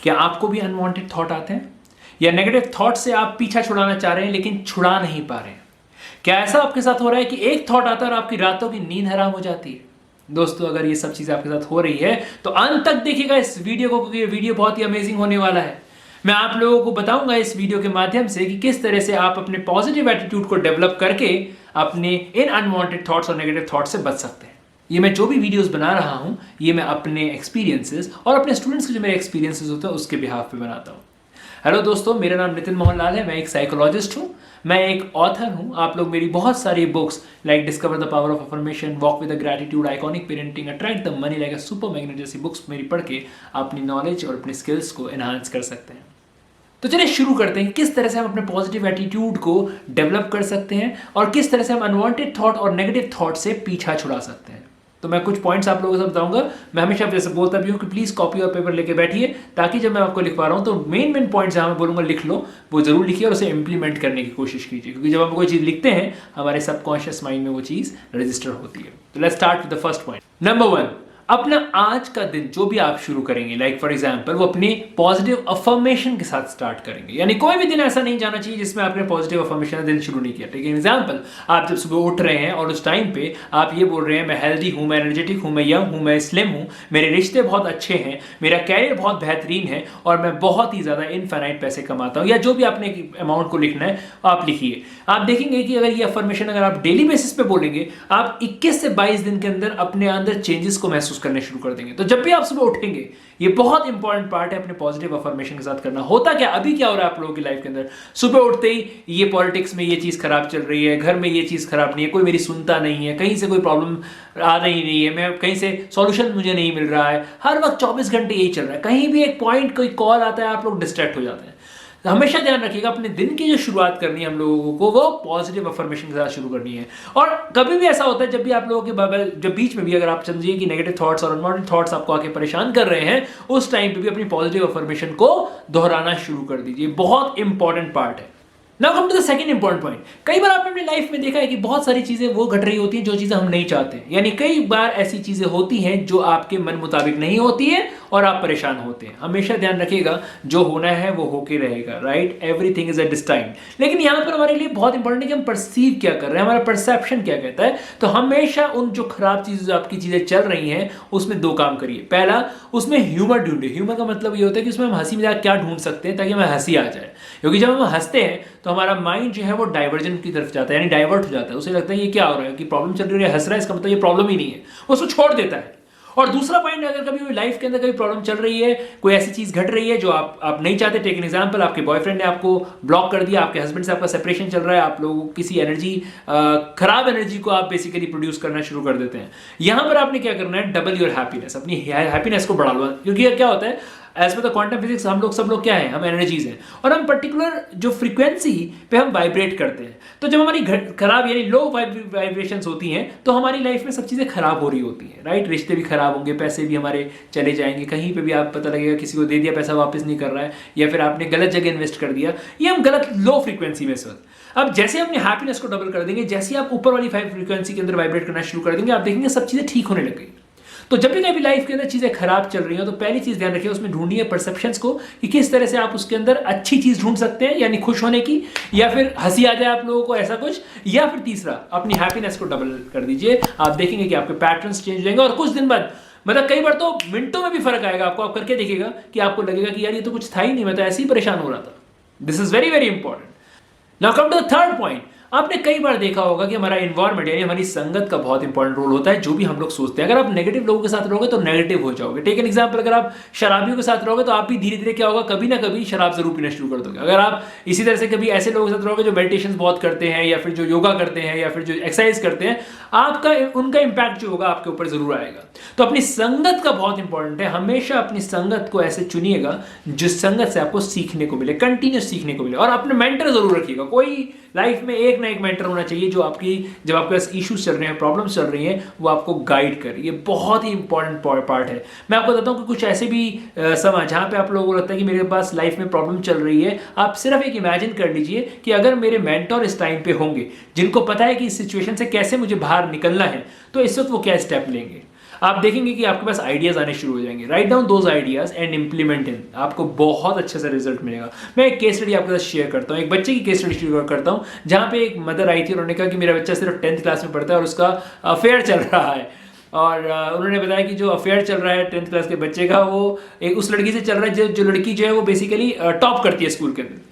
क्या आपको भी अनवांटेड थॉट आते हैं, या नेगेटिव थॉट से आप पीछा छुड़ाना चाह रहे हैं लेकिन छुड़ा नहीं पा रहे हैं? क्या ऐसा आपके साथ हो रहा है कि एक थॉट आता है और आपकी रातों की नींद हराम हो जाती है? दोस्तों, अगर ये सब चीजें आपके साथ हो रही है तो अंत तक देखिएगा इस वीडियो को, क्योंकि ये वीडियो बहुत ही अमेजिंग होने वाला है। मैं आप लोगों को बताऊंगा इस वीडियो के माध्यम से कि किस तरह से आप अपने पॉजिटिव एटीट्यूड को डेवलप करके अपने इन अनवांटेड थॉट्स और नेगेटिव थॉट्स से बच सकते हैं। ये मैं जो भी वीडियोस बना रहा हूं, ये मैं अपने एक्सपीरियंसेस और अपने स्टूडेंट्स के जो मेरे एक्सपीरियंसेस होते हैं उसके बिहाफ पे बनाता हूं। हेलो दोस्तों, मेरा नाम नितिन मोहन लाल है। मैं एक साइकोलॉजिस्ट हूं, मैं एक ऑथर हूं। आप लोग मेरी बहुत सारी books like discover the power of affirmation, walk with gratitude, iconic parenting, attract the money like a super magnet जैसी बुक्स मेरी पढ़ के अपनी नॉलेज और अपनी स्किल्स को एनहांस कर सकते हैं। तो चलिए शुरू करते हैं किस तरह से हम अपने पॉजिटिव एटीट्यूड को डेवलप कर सकते हैं और किस तरह से हम अनवांटेड थॉट और नेगेटिव थॉट से पीछा छुड़ा सकते हैं। तो मैं कुछ पॉइंट्स आप लोगों से बताऊंगा। मैं हमेशा जैसे बोलता भी हूँ कि प्लीज कॉपी और पेपर लेके बैठिए, ताकि जब मैं आपको लिखवा रहा हूँ तो मेन पॉइंट्स जहाँ मैं बोलूंगा लिख लो, वो जरूर लिखिए और उसे इंप्लीमेंट करने की कोशिश कीजिए, क्योंकि जब हम कोई चीज लिखते हैं हमारे सबकॉन्शियस माइंड में वो चीज रजिस्टर होती है। तो let's start with the first point. Number 1, अपना आज का दिन जो भी आप शुरू करेंगे, लाइक फॉर एग्जांपल, वो अपनी पॉजिटिव अफर्मेशन के साथ स्टार्ट करेंगे। यानी कोई भी दिन ऐसा नहीं जाना चाहिए जिसमें आपने पॉजिटिव अफर्मेशन दिन शुरू नहीं किया। ठीक है, एग्जांपल, आप जब सुबह उठ रहे हैं और उस टाइम पे आप ये बोल रहे हैं, मैं हेल्दी हूं, मैं एनर्जेटिक हूं, मैं यंग हूं, मैं स्लिम हूं, मेरे रिश्ते बहुत अच्छे हैं, मेरा कैरियर बहुत बेहतरीन है और मैं बहुत ही ज्यादा इनफाइनाइट पैसे कमाता हूं, या जो भी आपने अमाउंट को लिखना है आप लिखिए। आप देखेंगे कि अगर ये अफर्मेशन अगर आप डेली बेसिस पे बोलेंगे, आप 21 से 22 दिन के अंदर अपने अंदर चेंजेस को महसूस करने शुरू कर देंगे। तो जब भी आप सुबह उठेंगे, ये बहुत इंपॉर्टेंट पार्ट है अपने पॉजिटिव अफर्मेशन के साथ करना। होता क्या, अभी क्या हो रहा है आप लोगों की लाइफ के अंदर, सुबह उठते ही ये पॉलिटिक्स में ये चीज खराब चल रही है, घर में ये चीज खराब नहीं है, कोई मेरी सुनता नहीं है, कहीं से कोई प्रॉब्लम आ रही नहीं है, मैं कहीं से सॉल्यूशन मुझे नहीं मिल रहा है, हर वक्त 24 घंटे यही चल रहा है, कहीं भी एक पॉइंट कोई कॉल आता है आप लोग डिस्ट्रैक्ट हो जाते हैं। तो हमेशा ध्यान रखिएगा, अपने दिन की जो शुरुआत करनी है हम लोगों को, वो पॉजिटिव अफर्मेशन के साथ शुरू करनी है। और कभी भी ऐसा होता है जब भी आप लोगों के बगल, जब बीच में भी अगर आप समझिए कि नेगेटिव थॉट्स और अनवांटेड थॉट्स आपको आके परेशान कर रहे हैं, उस टाइम पे भी अपनी पॉजिटिव अफर्मेशन को दोहराना शुरू कर दीजिए। बहुत इंपॉर्टेंट पार्ट है। Now come to the second important point. कई बार आपने अपनी लाइफ में देखा है कि बहुत सारी चीजें वो घट रही होती हैं जो चीजें हम नहीं चाहते हैं। यानी कई बार ऐसी चीजें होती हैं जो आपके मन मुताबिक नहीं होती है और आप परेशान होते हैं। हमेशा ध्यान रखिएगा, जो होना है वो होके रहेगा, right? Everything is at this time. लेकिन यहाँ पर हमारे लिए बहुत इंपॉर्टेंट है कि हम परसीव क्या कर रहे हैं, हमारा परसेप्शन क्या कहता है। तो हमेशा उन जो खराब चीजें, जो आपकी चीजें चल रही हैं, उसमें 2 काम करिए। पहला, उसमें ह्यूमर ढूंढे। ह्यूमर का मतलब ये होता है कि उसमें हम हंसी मजाक क्या ढूंढ सकते हैं ताकि हमें हंसी आ जाए। क्योंकि जब हम हंसते हैं तो हमारा माइंड जो है वो डाइवर्जन की तरफ जाता है, यानी डाइवर्ट हो जाता है। उसे लगता है ये क्या हो रहा है, कि प्रॉब्लम चल रही है, हंस रहा है, इसका मतलब ये प्रॉब्लम ही नहीं है, उसको छोड़ देता है। और दूसरा पॉइंट, अगर कभी भी लाइफ के अंदर कोई प्रॉब्लम चल रही है, कोई ऐसी चीज घट रही है जो आप नहीं चाहते, टेक एन एग्जांपल, आपके बॉयफ्रेंड ने आपको ब्लॉक कर दिया, आपके हस्बैंड से आपका सेपरेशन चल रहा है, आप लोगों किसी एनर्जी, खराब एनर्जी को आप बेसिकली प्रोड्यूस करना शुरू कर देते हैं। यहां पर आपने क्या करना है, डबल योर हैप्पीनेस, अपनी हैप्पीनेस को बढ़ा लो। क्योंकि क्या होता है, as per the quantum physics, हम लोग सब लोग क्या है, हम एनर्जीज हैं और हम पर्टिकुलर जो फ्रीक्वेंसी पे हम वाइब्रेट करते हैं। तो जब हमारी खराब यानी लो वाइब्रेशंस होती हैं तो हमारी लाइफ में सब चीजें खराब हो रही होती हैं, राइट? रिश्ते भी खराब होंगे, पैसे भी हमारे चले जाएंगे, कहीं पे भी आप पता लगेगा किसी को दे दिया, पैसा वापस नहीं कर रहा है, या फिर आपने गलत जगह इन्वेस्ट कर दिया, ये हम गलत लो फ्रीक्वेंसी में सर। अब जैसे अपने हैप्पीनेस को डबल कर देंगे, जैसे आप ऊपर वाली फ्रीक्वेंसी के अंदर वाइब्रेट करना शुरू कर देंगे, आप देखेंगे सब चीजें ठीक होने लग गई। तो जब भी कभी लाइफ के अंदर चीजें खराब चल रही हो तो पहली चीज ध्यान रखिए, उसमें ढूंढिए परसेप्शंस को कि किस तरह से आप उसके अंदर अच्छी चीज ढूंढ सकते हैं, यानी खुश होने की, या फिर हंसी आ जाए आप लोगों को, ऐसा कुछ। या फिर तीसरा, अपनी हैप्पीनेस को डबल कर दीजिए। आप देखेंगे कि आपके पैटर्न्स चेंज हो जाएंगे और कुछ दिन बाद, मतलब कई बार तो मिनटों में भी फर्क आएगा आपको। आप करके देखिएगा कि आपको लगेगा कि यार ये तो कुछ था ही नहीं, मैं तो ऐसे ही परेशान हो रहा था। This is very very important. Now come to the third point. आपने कई बार देखा होगा कि हमारा एनवायरनमेंट यानी हमारी संगत का बहुत इंपॉर्टेंट रोल होता है। जो भी हम लोग सोचते हैं, अगर आप नेगेटिव लोगों के साथ रहोगे तो नेगेटिव हो जाओगे। टेक एन एग्जांपल, अगर आप शराबियों के साथ रहोगे तो आप भी धीरे धीरे क्या होगा, कभी ना कभी शराब जरूर पीना शुरू कर दोगे। अगर आप इसी तरह से कभी ऐसे लोगों के साथ रहोगे जो मेडिटेशन बहुत करते हैं, या फिर जो योगा करते हैं, या फिर जो एक्सरसाइज करते हैं, आपका उनका इंपैक्ट जो होगा आपके ऊपर जरूर आएगा। तो अपनी संगत का बहुत इंपॉर्टेंट है। हमेशा अपनी संगत को ऐसे चुनिएगा जिस संगत से आपको सीखने को मिले, कंटिन्यूस सीखने को मिले। और अपने मेंटर जरूर रखिएगा। कोई लाइफ में एक ना एक मेंटर होना चाहिए जो आपकी, जब आपके पास इश्यूज चल रहे हैं, प्रॉब्लम्स चल रही हैं, वो आपको गाइड करे। ये बहुत ही इंपॉर्टेंट पार्ट है। मैं आपको बताता हूँ कि कुछ ऐसे भी समय जहाँ पे आप लोगों को लगता है कि मेरे पास लाइफ में प्रॉब्लम चल रही है, आप सिर्फ एक इमेजिन कर लीजिए कि अगर मेरे मेंटर इस टाइम पे होंगे, जिनको पता है कि इस सिचुएशन से कैसे मुझे बाहर निकलना है, तो इस वक्त वो क्या स्टेप लेंगे। आप देखेंगे कि आपके पास आइडियाज आने शुरू हो जाएंगे। Right down those ideas and implement इन, आपको बहुत अच्छे से रिजल्ट मिलेगा। मैं एक केस स्टडी आपके साथ शेयर करता हूँ, एक बच्चे की केस स्टडी शेयर करता हूँ, जहाँ पे एक मदर आई थी, उन्होंने कहा कि मेरा बच्चा सिर्फ 10th क्लास में पढ़ता है और उसका अफेयर चल रहा है। और उन्होंने बताया कि जो अफेयर चल रहा है 10th क्लास के बच्चे का, वो एक उस लड़की से चल रहा है जो लड़की जो है वो बेसिकली टॉप करती है स्कूल के अंदर।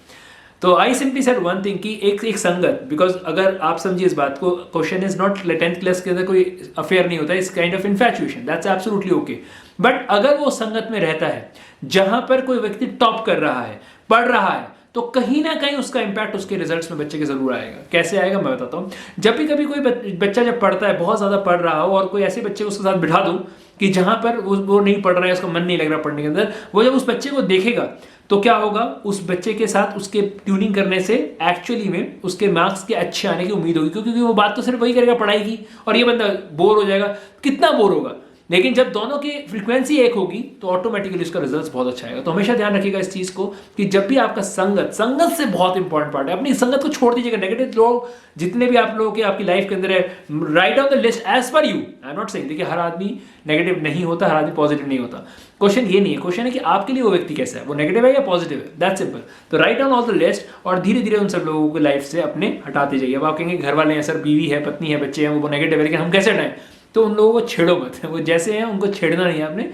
तो I simply said one thing कि एक संगत, बिकॉज अगर आप समझिए इस बात को, question is not 10th class के अंदर कोई अफेयर नहीं होता, इस kind of infatuation, that's absolutely okay. But अगर वो संगत में रहता है जहां पर कोई व्यक्ति टॉप कर रहा है, पढ़ रहा है, तो कहीं ना कहीं उसका इंपैक्ट उसके रिजल्ट्स में बच्चे के जरूर आएगा। कैसे आएगा मैं बताता हूँ। जब भी कभी कोई बच्चा जब पढ़ता है, बहुत ज्यादा पढ़ रहा हो, और कोई ऐसे बच्चे को उसके साथ बिठा दूं कि जहां पर वो नहीं पढ़ रहा है, उसका मन नहीं लग रहा पढ़ने के अंदर, वो जब उस बच्चे को देखेगा तो क्या होगा, उस बच्चे के साथ उसके ट्यूनिंग करने से एक्चुअली में उसके मार्क्स के अच्छे आने की उम्मीद होगी, क्योंकि वो बात तो सिर्फ वही करेगा पढ़ाई की, और ये बंदा बोर हो जाएगा। कितना बोर होगा, लेकिन जब दोनों की फ्रीक्वेंसी एक होगी तो ऑटोमेटिकली उसका रिजल्ट बहुत अच्छा आएगा। तो हमेशा ध्यान रखिएगा इस चीज को कि जब भी आपका संगत से बहुत इंपॉर्टेंट पार्ट है, अपनी संगत को छोड़ दीजिएगा। नेगेटिव लोग जितने भी आप लोगों के आपकी लाइफ के अंदर है, write down the list as per you. I am not saying, देखिए हर आदमी नेगेटिव नहीं होता, हर आदमी पॉजिटिव नहीं होता। क्वेश्चन ये नहीं है, क्वेश्चन है कि आपके लिए वो व्यक्ति कैसा है, वो नेगेटिव है या पॉजिटिव है, दैट्स सिंपल। तो write down all the list और धीरे धीरे उन सब लोगों को लाइफ से अपने हटाते जाइए। अब आप कहेंगे घर वाले हैं सर, बीवी है, पत्नी है, बच्चे हैं, वो नेगेटिव है, लेकिन हम कैसे हटाएं? तो उन लोगों को छेड़ो मत, वो जैसे हैं उनको छेड़ना नहीं है आपने,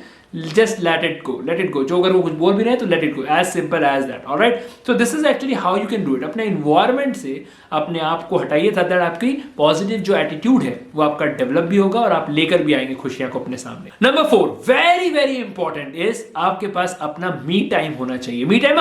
जस्ट लेट इट गो। जो अगर वो कुछ बोल भी रहे हैं तो let it go, as simple as that. Alright, so this is actually how you can do it. अपने इन्वायरमेंट से अपने आप को हटाइए, दैट आपकी पॉजिटिव जो एटीट्यूड है वो आपका डेवलप भी होगा और आप लेकर भी आएंगे खुशियां को अपने सामने। Number 4, very very important is, आपके पास अपना मी टाइम होना चाहिए। मी टाइम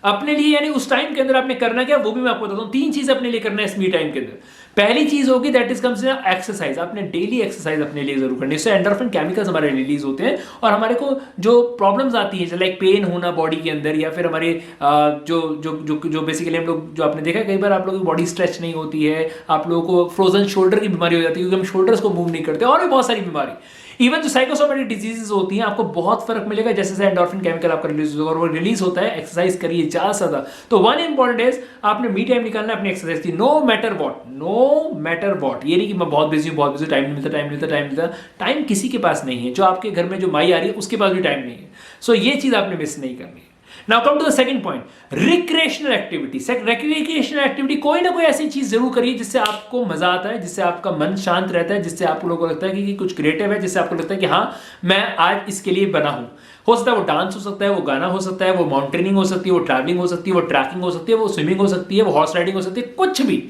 अपने लिए यानी उस टाइम के अंदर आपने करना क्या, वो भी मैं आपको बताता हूं। 3 चीज अपने लिए करना है इस मी टाइम के अंदर। पहली चीज होगी दैट इज कम्स एक्सरसाइज। आपने डेली एक्सरसाइज अपने लिए जरूर करनी है, इससे एंडोर्फिन केमिकल्स हमारे रिलीज होते हैं और हमारे को जो प्रॉब्लम्स आती है लाइक पेन होना बॉडी के अंदर, या फिर हमारे जो बेसिकली हम लोग, जो आपने देखा कई बार आप लोगों की बॉडी स्ट्रेच नहीं होती है, आप लोगों को फ्रोजन शोल्डर की बीमारी हो जाती है क्योंकि हम शोल्डर्स को मूव नहीं करते, और भी बहुत सारी बीमारी। इवन जो साइकोसोमेटिक डिजीजेस होती हैं, आपको बहुत फर्क मिलेगा जैसे जैसे एंडोर्फिन केमिकल आपका रिलीज होगा, और वो रिलीज होता है एक्सरसाइज करिए ज्यादा। तो वन इंपॉर्टेंट इज आपने मी टाइम निकालना है अपनी एक्सरसाइज की, नो मैटर व्हाट। ये नहीं कि मैं बहुत बिजी हूं, टाइम नहीं मिलता। टाइम किसी के पास नहीं है, जो आपके घर में जो माई आ रही है उसके पास भी टाइम नहीं है। सो ये चीज आपने मिस नहीं करनी है। Now come to the second point, recreational activity. Recreational activity कोई ना कोई ऐसी चीज जरूर करिए जिससे आपको मजा आता है, जिससे आपका मन शांत रहता है, जिससे आप लोगों को लगता है कि कुछ क्रिएटिव है, जिससे आपको लगता है कि हाँ मैं आज इसके लिए बना हूं। हो सकता है वो डांस हो सकता है, वो गाना हो सकता है, वो माउंटेनिंग हो सकती है, वो ट्रैवलिंग हो सकती है, वो ट्रैकिंग हो सकती है, वो स्विमिंग हो सकती है, वो हॉर्स राइडिंग हो सकती है, कुछ भी।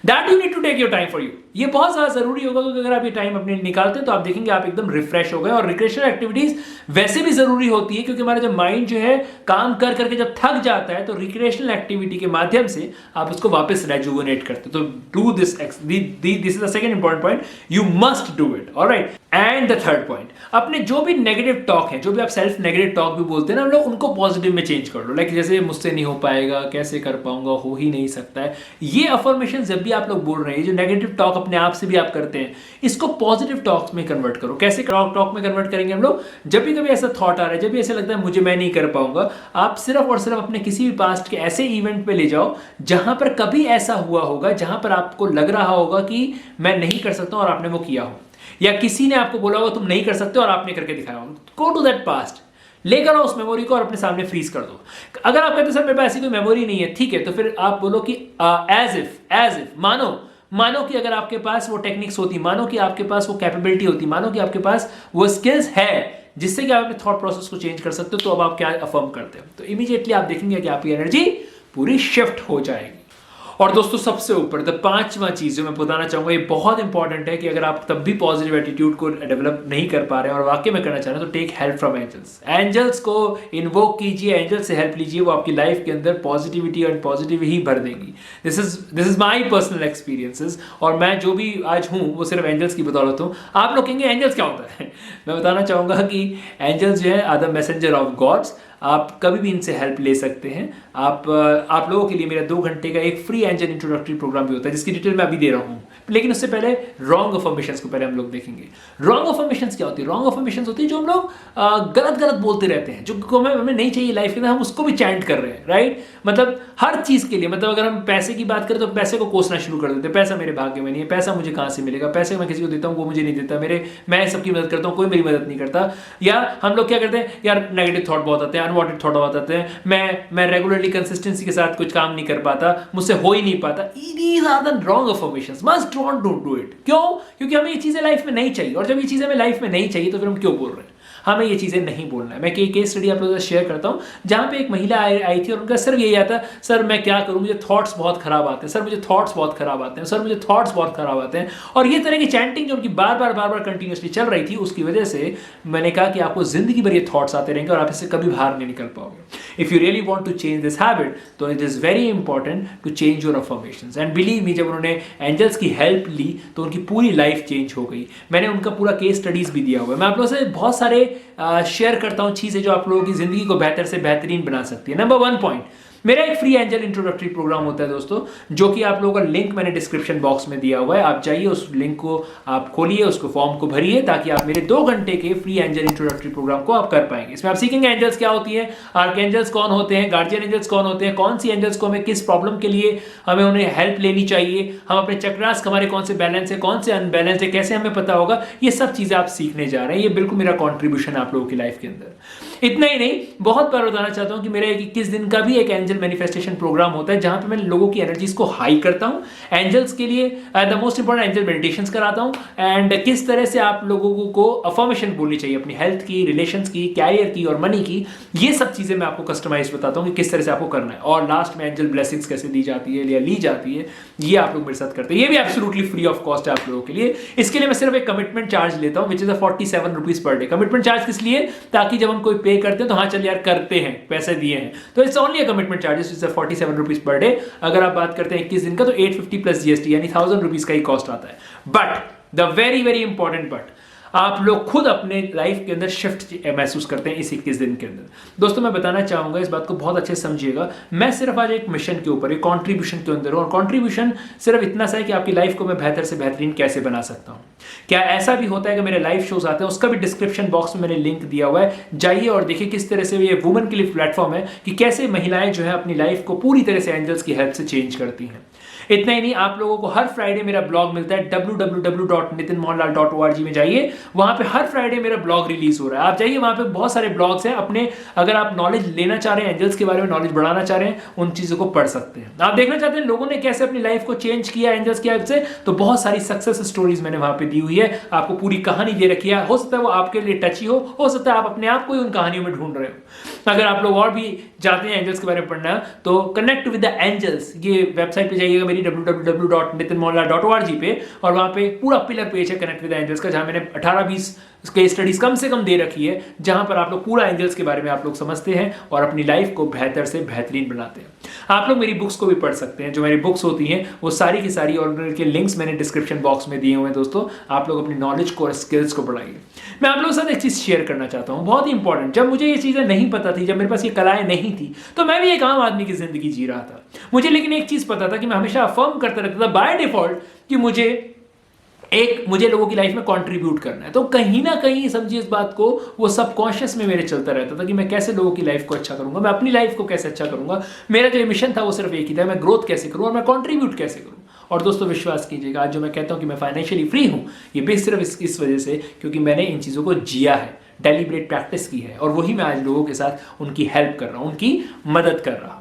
That you need to take your time for you. ये बहुत ज्यादा जरूरी होगा क्योंकि अगर आप ये टाइम अपने निकालते हैं तो आप देखेंगे आप एकदम रिफ्रेश हो गए। और रिक्रिएशनल एक्टिविटीज वैसे भी जरूरी होती है क्योंकि हमारा जब माइंड जो है काम कर करके जब थक जाता है तो रिक्रिएशनल एक्टिविटी के माध्यम से आप उसको वापस रेजुवेनेट करते हो। तो do this is the second important point, you must do it. Alright, and the third point, अपने जो भी नेगेटिव टॉक है, जो भी आप सेल्फ नेगेटिव टॉक भी बोलते हैं ना हम लोग, उनको पॉजिटिव में चेंज कर लो। लाइक जैसे मुझसे नहीं हो पाएगा, कैसे कर पाऊंगा, हो ही नहीं सकता है, ये अफर्मेशन जब भी आप लोग बोल रहे हैं, जो नेगेटिव टॉक अपने आप से भी आप करते हैं, इसको पॉजिटिव टॉक में कन्वर्ट करो। कैसे टॉक में कन्वर्ट करेंगे हम लोग? जब भी कभी ऐसा थॉट आ रहा है, जब भी ऐसा लगता है मैं नहीं कर पाऊंगा, आप सिर्फ और सिर्फ अपने किसी भी पास्ट के ऐसे इवेंट पे ले जाओ जहां पर कभी ऐसा हुआ होगा, जहां पर आपको लग रहा होगा कि मैं नहीं कर सकता और आपने वो किया हो, या किसी ने आपको बोला होगा तुम नहीं कर सकते और आपने करके दिखाया हो। गो टू दैट पास्ट, लेकर आओ उस मेमोरी को और अपने सामने फ्रीज कर दो। अगर आप कहते सर मेरे पास ऐसी कोई मेमोरी नहीं है, ठीक है, तो फिर आप बोलो कि एज इफ मानो कि अगर आपके पास वो टेक्निक्स होती, मानो कि आपके पास वो कैपेबिलिटी होती, मानो कि आपके पास वो स्किल्स है जिससे कि आप अपने थॉट प्रोसेस को चेंज कर सकते हो, तो अब आप क्या अफर्म करते हो? तो इमीडिएटली आप देखेंगे कि आपकी एनर्जी पूरी शिफ्ट हो जाएगी। और दोस्तों सबसे ऊपर 5वां चीज जो मैं बताना चाहूंगा, ये बहुत इंपॉर्टेंट है कि अगर आप तब भी पॉजिटिव एटीट्यूड को डेवलप नहीं कर पा रहे हैं और वाकई में करना चाह रहे हैं, तो take help from angels. Angels को इन्वोक कीजिए, एंजल्स से हेल्प लीजिए, वो आपकी लाइफ के अंदर पॉजिटिविटी और पॉजिटिव ही भर देंगी। This is my personal experiences, और मैं जो भी आज हूँ वो सिर्फ एंजल्स की बदौलत हूँ। आप लोग कहेंगे एंजल्स क्या होता है? मैं बताना चाहूंगा कि एंजल्स जो है are the messenger of gods. आप कभी भी इनसे हेल्प ले सकते हैं। आप लोगों के लिए मेरा 2 घंटे का एक फ्री एंजल इंट्रोडक्टरी प्रोग्राम भी होता है जिसकी डिटेल मैं अभी दे रहा हूँ। लेकिन उससे पहले रॉन्ग अफर्मेशंस को पहले हम लोग देखेंगे। रॉन्ग अफर्मेशंस क्या होती है? रॉन्ग अफर्मेशंस होती है जो हम लोग गलत गलत बोलते रहते हैं, जो हमें नहीं चाहिए लाइफ के अंदर, हम उसको भी चैंट कर रहे हैं, राइट? मतलब हर चीज के लिए, मतलब अगर हम पैसे की बात करें तो पैसे को कोसना शुरू कर देते हैं, पैसा मेरे भाग्य में नहीं है, पैसा मुझे कहां से मिलेगा, पैसे मैं किसी को देता हूं वो मुझे नहीं देता, मैं सबकी मदद करता हूं कोई मेरी मदद नहीं करता। या हम लोग क्या करते हैं, यार नेगेटिव थॉट बहुत आते हैं, अनवांटेड थॉट बहुत आते हैं, मैं रेगुलरली कंसिस्टेंसी के साथ कुछ काम नहीं कर पाता, मुझसे हो ही नहीं पाता। These are the wrong affirmations. Must don't do it. क्यों? क्योंकि हमें ये चीजें लाइफ में नहीं चाहिए, और जब ये चीजें हमें लाइफ में नहीं चाहिए तो फिर हम क्यों बोल रहे हैं? हमें ये चीजें नहीं बोलना है। मैं केस स्टडी आप लोगों से शेयर करता हूं, जहां पे एक महिला आई थी और उनका सिर्फ यही आता, सर मैं क्या करूं, मुझे थॉट्स बहुत खराब आते हैं, सर मुझे थॉट्स बहुत खराब आते हैं, सर मुझे थॉट्स बहुत खराब आते हैं। और ये तरह की चैंटिंग जो उनकी बार बार कंटिन्यूसली चल रही थी, उसकी वजह से मैंने कहा कि आपको जिंदगी भर ये थॉट्स आते रहेंगे और आप इससे कभी बाहर नहीं निकल पाओगे। If you really want to change this habit, तो it is very important to change your affirmations. And believe me, जब उन्होंने एंजल्स की हेल्प ली तो उनकी पूरी लाइफ चेंज हो गई। मैंने उनका पूरा केस स्टडीज भी दिया हुआ है। मैं आप लोगों से बहुत सारे शेयर करता हूं चीजें जो आप लोगों की जिंदगी को बेहतर से बेहतरीन बना सकती है। नंबर 1 पॉइंट, मेरा एक फ्री एंजल इंट्रोडक्टरी प्रोग्राम होता है दोस्तों, जो कि आप लोगों का लिंक मैंने डिस्क्रिप्शन बॉक्स में दिया हुआ है। आप जाइए, उस लिंक को आप खोलिए, उसको फॉर्म को भरिए, ताकि आप मेरे 2 घंटे के फ्री एंजल इंट्रोडक्टरी प्रोग्राम को आप कर पाएंगे। इसमें आप सीखेंगे एंजल्स क्या होती है, आर्क एंजल्स कौन होते हैं, गार्जियन एंजल्स कौन होते हैं, कौन सी एंजल्स को हमें किस प्रॉब्लम के लिए हमें उन्हें हेल्प लेनी चाहिए, हम अपने चक्रास हमारे कौन से बैलेंस है, कौन से अनबैलेंस है, कैसे हमें पता होगा। ये सब चीजें आप सीखने जा रहे हैं। ये बिल्कुल मेरा कॉन्ट्रीब्यूशन आप लोगों की लाइफ के अंदर। इतना ही नहीं, बहुत बार बताना चाहता हूं कि मेरा 21 दिन का भी एक एंजल मैनिफेस्टेशन प्रोग्राम होता है, जहां पे मैं लोगों की एनर्जीज को हाई करता हूं, एंजल्स के लिए the most important angel meditations कराता हूं, एंड किस तरह से आप लोगों को अफर्मेशन बोलनी चाहिए अपनी हेल्थ की, रिलेशंस की, कैरियर की और मनी की। ये सब चीजें मैं आपको कस्टमाइज बताता हूं कि किस तरह से आपको करना है। और लास्ट में एंजल ब्लेसिंग्स कैसे दी जाती है या ली जाती है, ये आप लोग मेरे साथ करते हैं। ये भी एब्सोल्युटली फ्री ऑफ कॉस्ट है आप लोगों के लिए। इसके लिए मैं सिर्फ एक कमिटमेंट चार्ज लेता हूं, which is 47 rupees per day. Commitment charge किस लिए? ताकि जब हम कोई पे करते हैं तो हाँ चल यार करते हैं, पैसे दिए हैं, तो it's only a commitment charges, it's 47 rupees per day. अगर आप बात करते हैं 21 दिन का तो 850 प्लस जीएसटी यानी 1000 रुपीज का ही कॉस्ट आता है। But the very very important but, आप लोग खुद अपने लाइफ के अंदर शिफ्ट महसूस करते हैं इस 21 दिन के अंदर। दोस्तों मैं बताना चाहूंगा, इस बात को बहुत अच्छे से समझिएगा, मैं सिर्फ आज एक मिशन के ऊपर, एक कंट्रीब्यूशन के अंदर हूं, और कंट्रीब्यूशन सिर्फ इतना सा है कि आपकी लाइफ को मैं बेहतर से बेहतरीन कैसे बना सकता हूं। क्या ऐसा भी होता है कि मेरे लाइव शोज आते हैं, उसका भी डिस्क्रिप्शन बॉक्स में मैंने लिंक दिया हुआ है, जाइए और देखिए किस तरह से ये वुमेन के लिए प्लेटफॉर्म है कि कैसे महिलाएं जो है अपनी लाइफ को पूरी तरह से एंजल्स की हेल्प से चेंज करती हैं। इतना ही नहीं, आप लोगों को हर फ्राइडे मेरा ब्लॉग मिलता है www.nitinmohanlal.org में जाइए, वहां पे हर फ्राइडे मेरा ब्लॉग रिलीज हो रहा है। आप जाइए, वहां पे बहुत सारे ब्लॉग्स हैं अपने, अगर आप नॉलेज लेना चाह रहे हैं, एंजल्स के बारे में नॉलेज बढ़ाना चाह रहे हैं, उन चीजों को पढ़ सकते हैं। आप देखना चाहते हैं लोगों ने कैसे अपनी लाइफ को चेंज किया एंजल्स की हेल्प से, तो बहुत सारी सक्सेस स्टोरीज मैंने वहां पे दी हुई है, आपको पूरी कहानी दे रखी है। हो सकता है वो आपके लिए टची हो सकता है आप अपने आप को ही उन कहानियों में ढूंढ रहे हो। अगर आप लोग और भी चाहते हैं एंजल्स के बारे में पढ़ना, तो कनेक्ट विद द एंजल्स, ये वेबसाइट पे जाइएगा मेरी www.nitinmohanlal.org पे, और वहां पे पूरा पिलर पेज है कनेक्ट विद द एंजल्स का, जहां मैंने 18-20 केस स्टडीज कम से कम दे रखी है, जहां पर आप लोग पूरा एंजल्स के बारे में आप लोग समझते हैं और अपनी लाइफ को बेहतर से बेहतरीन बनाते हैं। आप लोग मेरी बुक्स को भी पढ़ सकते हैं, जो मेरी बुक्स होती हैं वो सारी की सारी, और उनके लिंक्स मैंने डिस्क्रिप्शन बॉक्स में दिए हुए हैं। दोस्तों आप लोग अपनी नॉलेज को और स्किल्स को बढ़ाइए। मैं आप लोगों के साथ एक चीज शेयर करना चाहता हूं, बहुत ही इंपॉर्टेंट। जब मुझे ये चीजें नहीं पता थी, जब मेरे पास ये कलाएं नहीं थी, तो मैं भी एक आम आदमी की जिंदगी जी रहा था। मुझे लेकिन एक चीज पता था कि मैं हमेशा अफर्म करता रहता था बाय डिफॉल्ट कि मुझे लोगों की लाइफ में कंट्रीब्यूट करना है। तो कहीं ना कहीं समझिए इस बात को, वो सबकॉन्शियस में मेरे चलता रहता था कि मैं कैसे लोगों की लाइफ को अच्छा करूंगा, मैं अपनी लाइफ को कैसे अच्छा करूंगा। मेरा जो मिशन था वो सिर्फ एक ही था, मैं ग्रोथ कैसे करूं और मैं कंट्रीब्यूट कैसे करूं। और दोस्तों विश्वास कीजिएगा, आज जो मैं कहता हूं कि मैं फाइनेंशियली फ्री हूं, ये भी सिर्फ इस वजह से क्योंकि मैंने इन चीजों को जिया है, डेलिब्रेट प्रैक्टिस की है, और वही मैं आज लोगों के साथ उनकी हेल्प कर रहा हूं, उनकी मदद कर रहा हूं।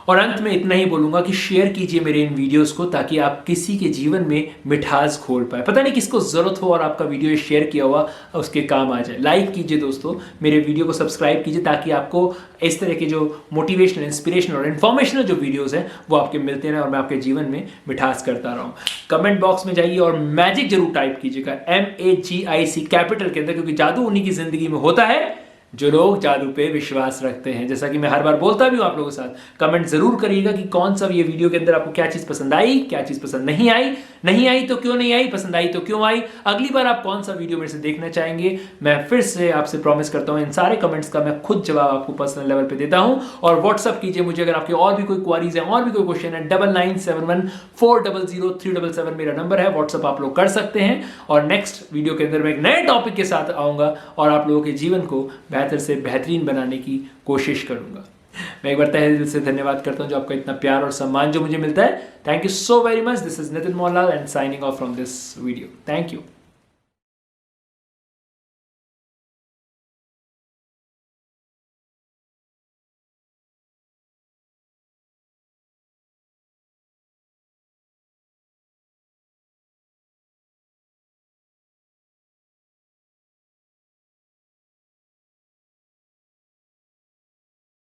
और अंत में इतना ही बोलूंगा कि शेयर कीजिए मेरे इन वीडियोस को, ताकि आप किसी के जीवन में मिठास खोल पाए। पता नहीं किसको जरूरत हो और आपका वीडियो शेयर किया हुआ उसके काम आ जाए। लाइक कीजिए दोस्तों, मेरे वीडियो को सब्सक्राइब कीजिए, ताकि आपको इस तरह के जो मोटिवेशनल, इंस्पिरेशनल और इन्फॉर्मेशनल जो वीडियोस हैं वो आपके मिलते रहें और मैं आपके जीवन में मिठास करता रहूं। कमेंट बॉक्स में जाइए और मैजिक जरूर टाइप कीजिएगा, MAGIC कैपिटल के अंदर, क्योंकि जादू उन्हीं की जिंदगी में होता है जो लोग जादू पे विश्वास रखते हैं। जैसा कि मैं हर बार बोलता भी हूं आप लोगों के साथ, कमेंट जरूर करिएगा कि कौन सा ये वीडियो के अंदर आपको क्या चीज पसंद आई, क्या चीज पसंद नहीं आई, नहीं आई तो क्यों नहीं आई, पसंद आई तो क्यों आई, अगली बार आप कौन सा वीडियो मेरे से देखना चाहेंगे। मैं फिर से आपसे प्रॉमिस करता हूं इन सारे कमेंट्स का मैं खुद जवाब आपको पर्सनल लेवल पे देता हूं। और व्हाट्सअप कीजिए मुझे अगर आपके और भी कोई क्वारीज है, और भी कोई क्वेश्चन है। 9971400377 मेरा नंबर है, व्हाट्सअप आप लोग कर सकते हैं। और नेक्स्ट वीडियो के अंदर मैं एक नए टॉपिक के साथ आऊंगा और आप लोगों के जीवन को बेहतर से बेहतरीन बनाने की कोशिश करूंगा। मैं एक बार तहे दिल से धन्यवाद करता हूं जो आपका इतना प्यार और सम्मान जो मुझे मिलता है। Thank you so very much. This is Nitin Mohanlal and signing off from this video. Thank you.